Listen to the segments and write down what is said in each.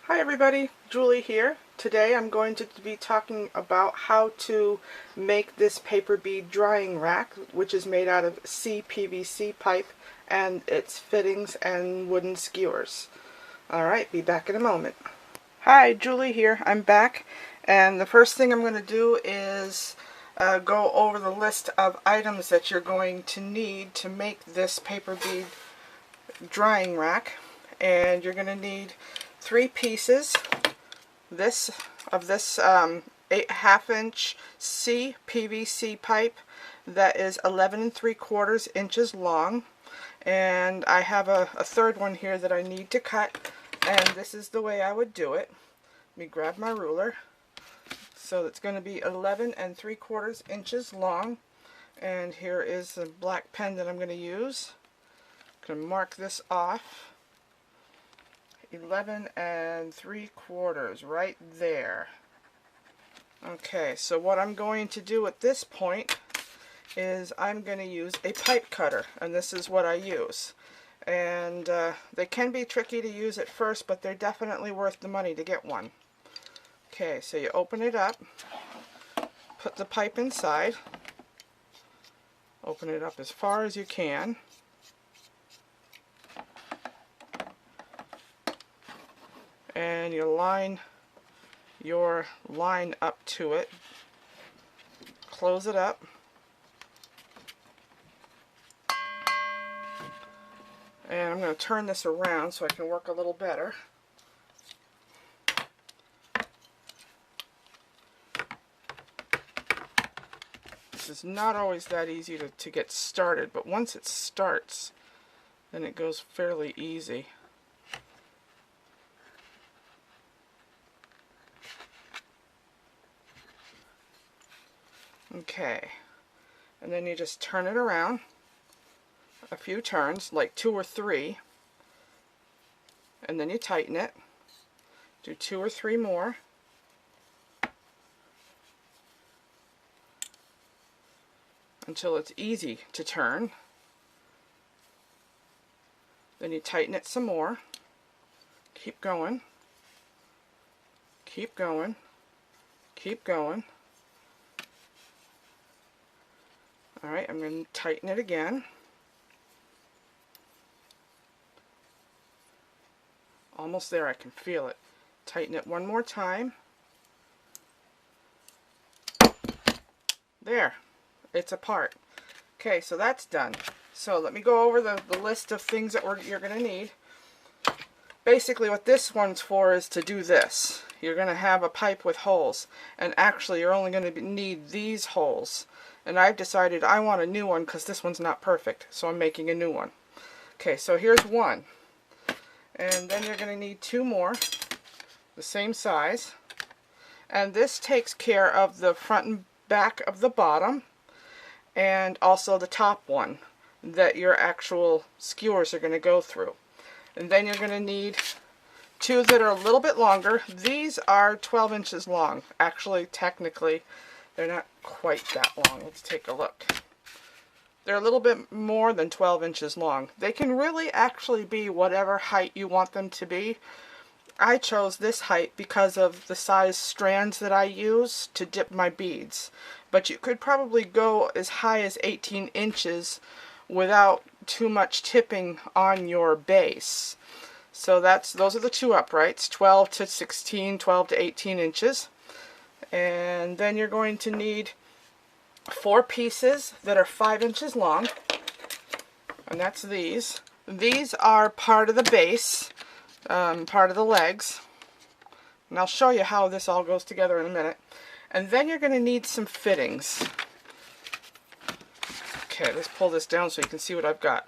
Hi everybody, Julie here. Today I'm going to be talking about how to make this paper bead drying rack, which is made out of PVC pipe and its fittings and wooden skewers. Alright, be back in a moment. Hi, Julie here. I'm back, and the first thing I'm going to do is go over the list of items that you're going to need to make this paper bead drying rack. And you're going to need 3 pieces of this 8.5 inch PVC pipe that is 11 3/4 inches long, and I have a third one here that I need to cut, and this is the way I would do it. Let me grab my ruler. So it's going to be 11 3/4 inches long, and here is the black pen that I'm going to use. I'm going to mark this off. 11 3/4 right there. Okay, so what I'm going to do at this point is I'm going to use a pipe cutter, and this is what I use. And they can be tricky to use at first, but they're definitely worth the money to get one. Okay, so you open it up, put the pipe inside, open it up as far as you can. And you line your line up to it, close it up, and I'm going to turn this around so I can work a little better. This is not always that easy to get started, but once it starts, then it goes fairly easy. Okay, and then you just turn it around a few turns, like 2 or 3, and then you tighten it. Do 2 or 3 more. Until it's easy to turn. Then you tighten it some more. Keep going. Keep going. Keep going. Alright, I'm going to tighten it again. Almost there, I can feel it. Tighten it one more time. There, it's apart. Okay, so that's done. So let me go over the list of things that you're going to need. Basically what this one's for is to do this. You're going to have a pipe with holes, and actually you're only going to need these holes. And I've decided I want a new one because this one's not perfect, so I'm making a new one. Okay, so here's one. And then you're going to need 2 more, the same size. And this takes care of the front and back of the bottom, and also the top one that your actual skewers are going to go through. And then you're going to need 2 that are a little bit longer. These are 12 inches long. Actually, technically, they're not quite that long. Let's take a look. They're a little bit more than 12 inches long. They can really actually be whatever height you want them to be. I chose this height because of the size strands that I use to dip my beads. But you could probably go as high as 18 inches without too much tipping on your base. So those are the 2 uprights, 12 to 16, 12 to 18 inches. And then you're going to need 4 pieces that are 5 inches long, and that's these. These are part of the base, part of the legs, and I'll show you how this all goes together in a minute. And then you're going to need some fittings. Okay, let's pull this down so you can see what I've got.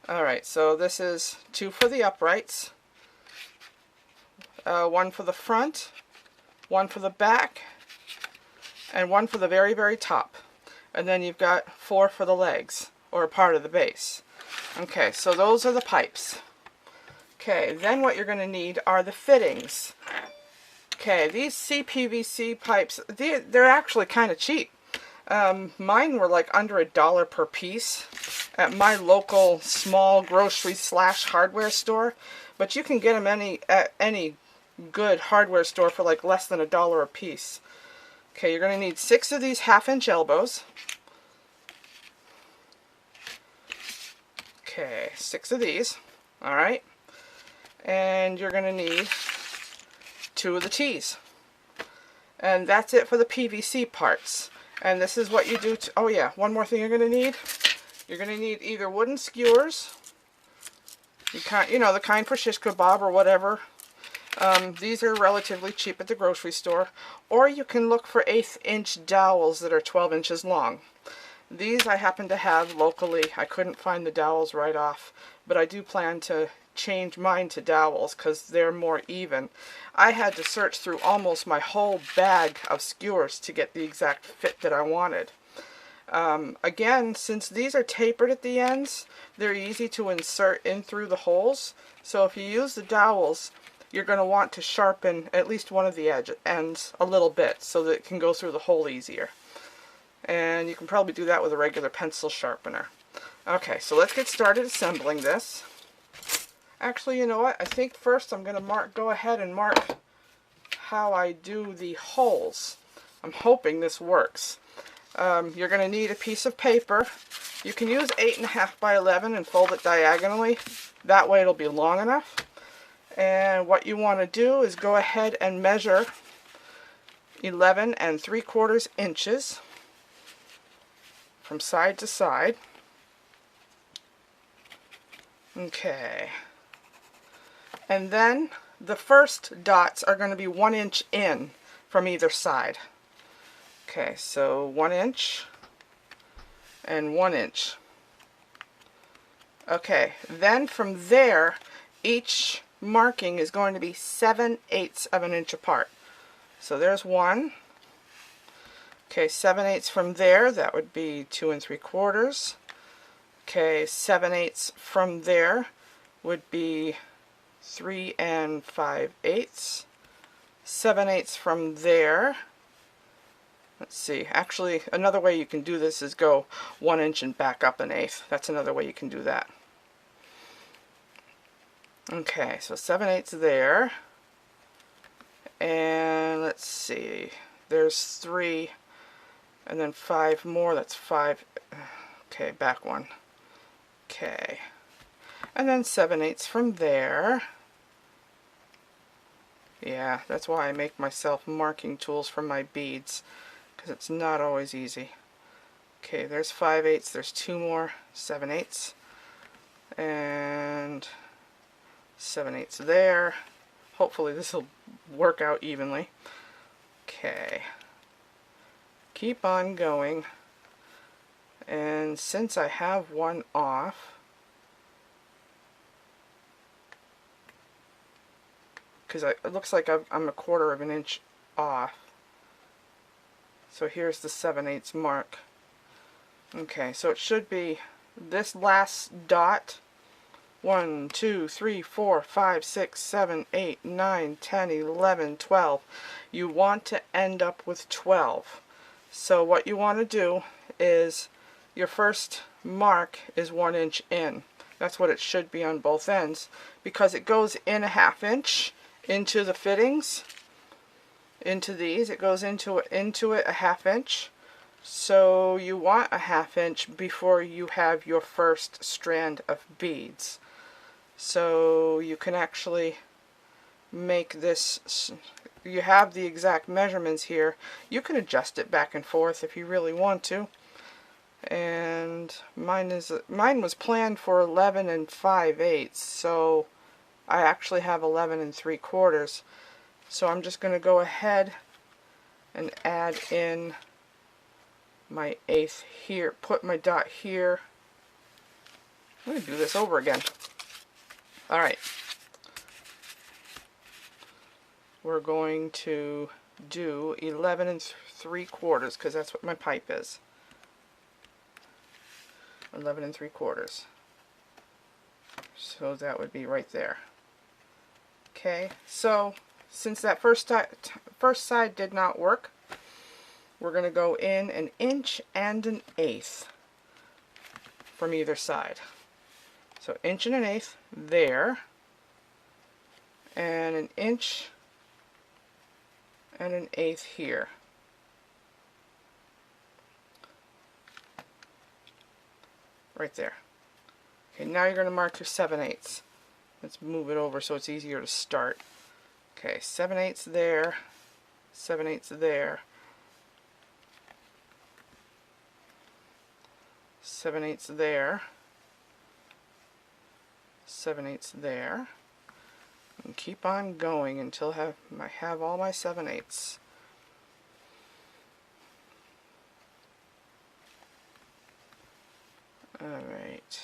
Alright, so this is 2 for the uprights, 1 for the front, 1 for the back, and 1 for the very, very top. And then you've got 4 for the legs, or part of the base. Okay, so those are the pipes. Okay, then what you're going to need are the fittings. Okay, these PVC pipes, they're actually kind of cheap. Mine were like under $1 per piece at my local small grocery / hardware store, but you can get them at any good hardware store for like less than $1 a piece. Okay, you're going to need 6 of these 1/2-inch elbows. Okay, 6 of these. Alright. And you're going to need 2 of the T's. And that's it for the PVC parts. And this is what you do to, oh yeah, one more thing you're going to need. You're going to need either wooden skewers, you know, the kind for shish kebab or whatever. These are relatively cheap at the grocery store. Or you can look for 1/8-inch dowels that are 12 inches long. These I happen to have locally. I couldn't find the dowels right off, but I do plan to change mine to dowels because they're more even. I had to search through almost my whole bag of skewers to get the exact fit that I wanted. Again, since these are tapered at the ends, they're easy to insert in through the holes. So if you use the dowels, you're going to want to sharpen at least one of the ends a little bit so that it can go through the hole easier. And you can probably do that with a regular pencil sharpener. Okay, so let's get started assembling this. Actually, you know what? I think first I'm going to go ahead and mark how I do the holes. I'm hoping this works. You're going to need a piece of paper. You can use 8.5 by 11 and fold it diagonally. That way it'll be long enough. And what you want to do is go ahead and measure 11 3/4 inches from side to side. Okay. And then the first dots are going to be 1 inch in from either side. Okay, so 1 inch and 1 inch. Okay, then from there, each marking is going to be 7/8 of an inch apart. So there's 1. Okay, 7/8 from there, that would be 2 3/4. Okay, 7/8 from there would be 3 5/8. 7/8 from there, let's see, actually another way you can do this is go 1 inch and back up 1/8. That's another way you can do that. Okay, so 7/8 there, and let's see, there's 3 and then 5 more, that's 5. Okay, back 1. Okay, and then 7/8 from there. Yeah, that's why I make myself marking tools for my beads, because it's not always easy. Okay, there's 5/8, there's 2 more 7/8, and 7/8 there. Hopefully this will work out evenly. Okay, keep on going, and since I have one off, because it looks like I'm 1/4 of an inch off, so here's the 7/8 mark. Okay, so it should be this last dot. 1, 2, 3, 4, 5, 6, 7, 8, 9, 10, 11, 12. You want to end up with 12. So what you want to do is your first mark is 1 inch in. That's what it should be on both ends, because it goes in 1/2 inch into the fittings, into these. It goes into it 1/2 inch. So you want 1/2 inch before you have your first strand of beads. So you can actually make this, you have the exact measurements here. You can adjust it back and forth if you really want to. And mine was planned for 11 5/8, so I actually have 11 3/4. So I'm just going to go ahead and add in my 1/8 here, put my dot here. I'm going to do this over again. Alright, we're going to do 11 3/4 because that's what my pipe is. 11 3/4. So that would be right there. Okay, so since that first side did not work, we're going to go in 1 inch and 1/8 from either side. So 1 inch and 1/8 there, and 1 inch and 1/8 here. Right there. Okay, now you're going to mark your 7/8. Let's move it over so it's easier to start. Okay, 7/8 there, 7/8 there, 7/8 there, 7/8 there, and keep on going until I have all my 7/8. Alright.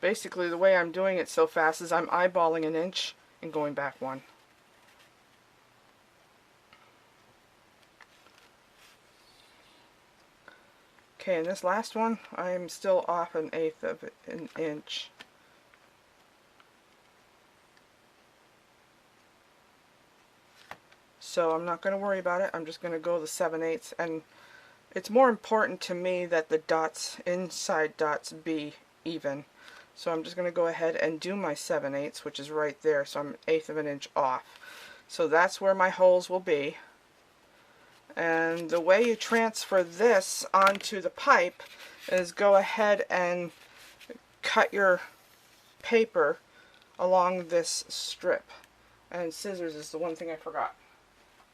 Basically, the way I'm doing it so fast is I'm eyeballing 1 inch and going back 1. Okay, and this last one, I'm still off 1/8 of an inch. So I'm not going to worry about it. I'm just going to go the 7/8, and it's more important to me that the dots, inside dots, be even. So I'm just going to go ahead and do my 7/8, which is right there, so I'm 1/8 of an inch off. So that's where my holes will be. And the way you transfer this onto the pipe is go ahead and cut your paper along this strip. And scissors is the one thing I forgot.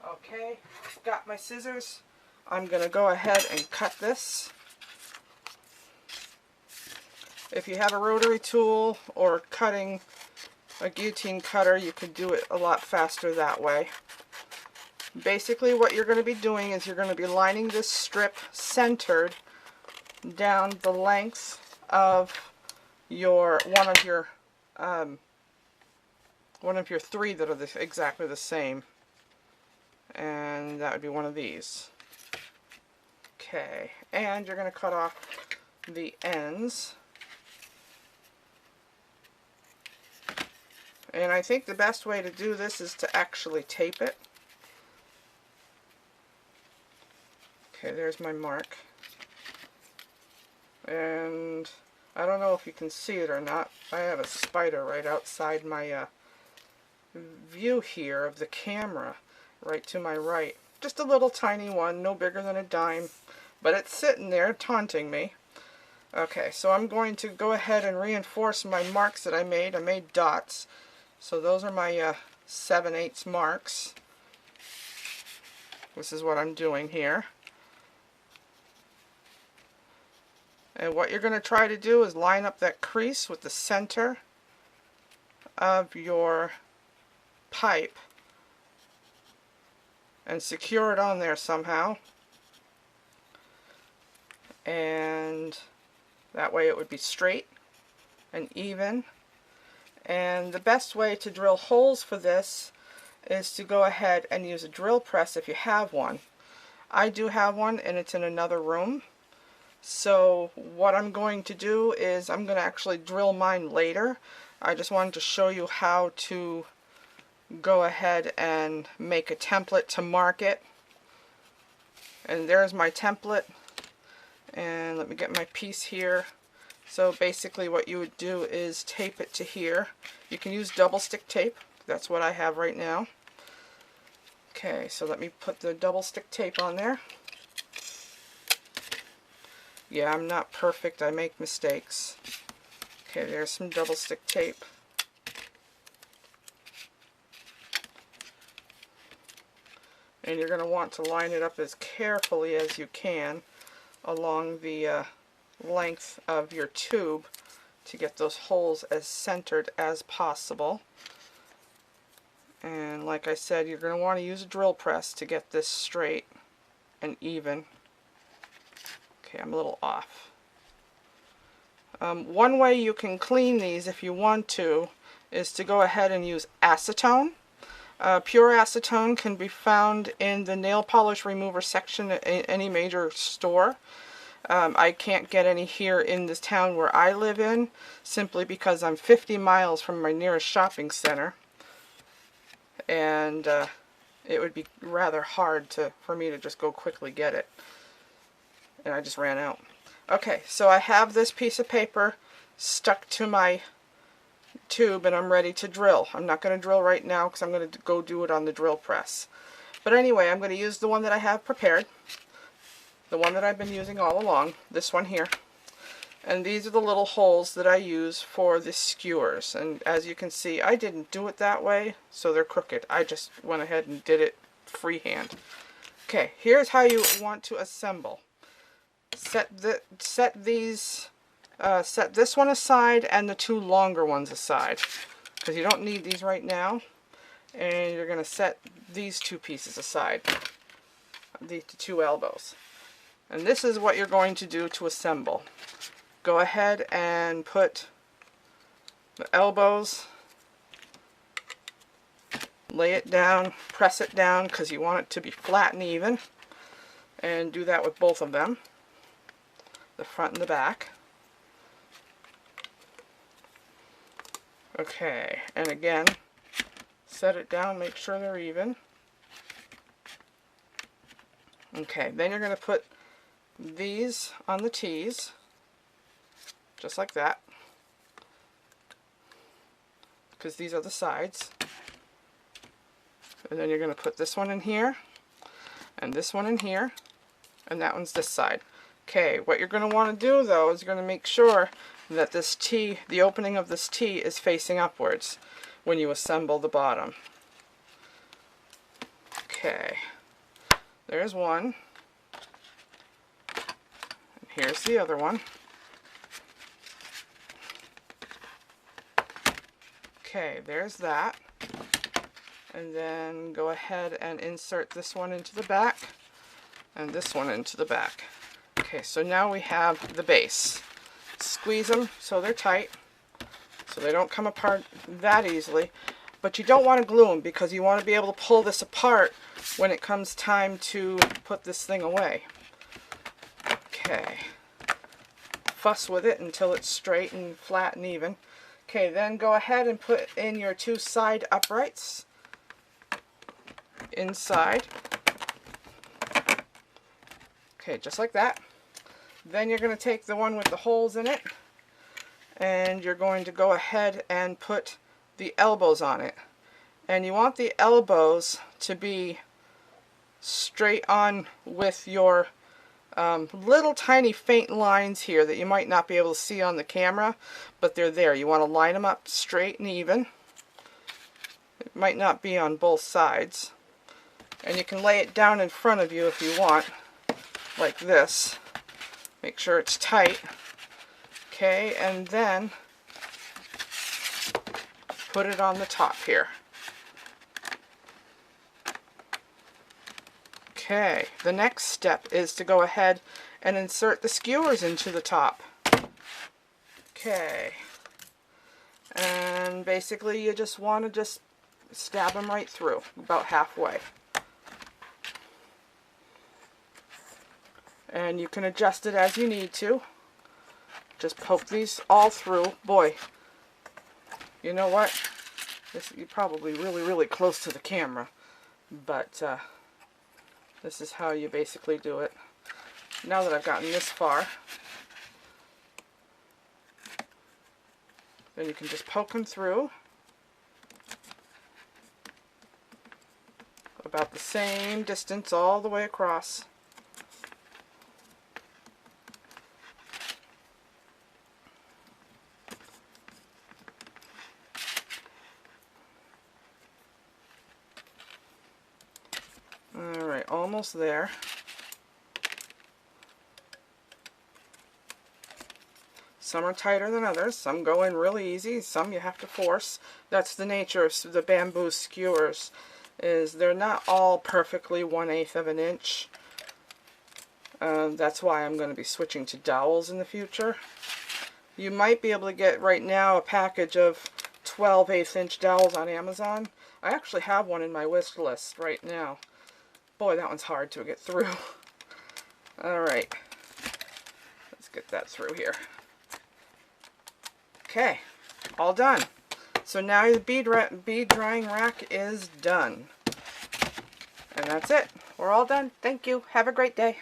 Okay, got my scissors. I'm going to go ahead and cut this. If you have a rotary tool or cutting a guillotine cutter, you could do it a lot faster that way. Basically what you're going to be doing is you're going to be lining this strip centered down the length of your one of your 3 that are exactly the same, and that would be one of these. Okay, and you're going to cut off the ends. And I think the best way to do this is to actually tape it. Okay, there's my mark. And I don't know if you can see it or not. I have a spider right outside my view here of the camera, right to my right. Just a little tiny one, no bigger than a dime, but it's sitting there taunting me. Okay, so I'm going to go ahead and reinforce my marks that I made. I made dots. So those are my 7/8 marks. This is what I'm doing here. And what you're going to try to do is line up that crease with the center of your pipe and secure it on there somehow. And that way it would be straight and even. And the best way to drill holes for this is to go ahead and use a drill press if you have one. I do have one, and it's in another room. So what I'm going to do is I'm going to actually drill mine later. I just wanted to show you how to go ahead and make a template to mark it. And there's my template. And let me get my piece here. So basically what you would do is tape it to here. You can use double stick tape. That's what I have right now. Okay, so let me put the double stick tape on there. Yeah, I'm not perfect. I make mistakes. Okay, there's some double stick tape. And you're going to want to line it up as carefully as you can along the length of your tube to get those holes as centered as possible. And like I said, you're going to want to use a drill press to get this straight and even. Okay, I'm a little off. One way you can clean these if you want to is to go ahead and use acetone. Pure acetone can be found in the nail polish remover section at any major store. I can't get any here in this town where I live in, simply because I'm 50 miles from my nearest shopping center, and it would be rather hard for me to just go quickly get it, and I just ran out. Okay, so I have this piece of paper stuck to my tube and I'm ready to drill. I'm not going to drill right now because I'm going to go do it on the drill press. But anyway, I'm going to use the one that I have prepared, the one that I've been using all along, this one here. And these are the little holes that I use for the skewers. And as you can see, I didn't do it that way, so they're crooked. I just went ahead and did it freehand. Okay, here's how you want to assemble. Set this one aside and the two longer ones aside, because you don't need these right now. And you're going to set these two pieces aside, the two elbows. And this is what you're going to do to assemble. Go ahead and put the elbows, lay it down, press it down because you want it to be flat and even. And do that with both of them, the front and the back. Okay, and again, set it down, make sure they're even. Okay, then you're going to put these on the T's, just like that, because these are the sides. And then you're going to put this one in here, and this one in here, and that one's this side. Okay, what you're going to want to do though is you're going to make sure that this T, the opening of this T, is facing upwards when you assemble the bottom. Okay, there's one, and here's the other one. Okay, there's that. And then go ahead and insert this one into the back and this one into the back. Okay, so now we have the base. Squeeze them so they're tight, so they don't come apart that easily. But you don't want to glue them because you want to be able to pull this apart when it comes time to put this thing away. Okay. Fuss with it until it's straight and flat and even. Okay, then go ahead and put in your two side uprights inside. Okay, just like that. Then you're going to take the one with the holes in it and you're going to go ahead and put the elbows on it. And you want the elbows to be straight on with your little tiny faint lines here that you might not be able to see on the camera, but they're there. You want to line them up straight and even. It might not be on both sides. And you can lay it down in front of you if you want, like this. Make sure it's tight. Okay, and then put it on the top here. Okay, the next step is to go ahead and insert the skewers into the top. Okay, and basically you just want to just stab them right through, about halfway. And you can adjust it as you need to. Just poke these all through. Boy, you know what? You're probably really close to the camera, but this is how you basically do it. Now that I've gotten this far, then you can just poke them through about the same distance all the way across. Alright, almost there. Some are tighter than others. Some go in really easy. Some you have to force. That's the nature of the bamboo skewers, is they're not all perfectly 1/8 of an inch. That's why I'm going to be switching to dowels in the future. You might be able to get right now a package of 12 1/8" dowels on Amazon. I actually have one in my wish list right now. Boy, that one's hard to get through. Alright, let's get that through here. Okay, all done. So now the bead drying rack is done. And that's it. We're all done. Thank you. Have a great day.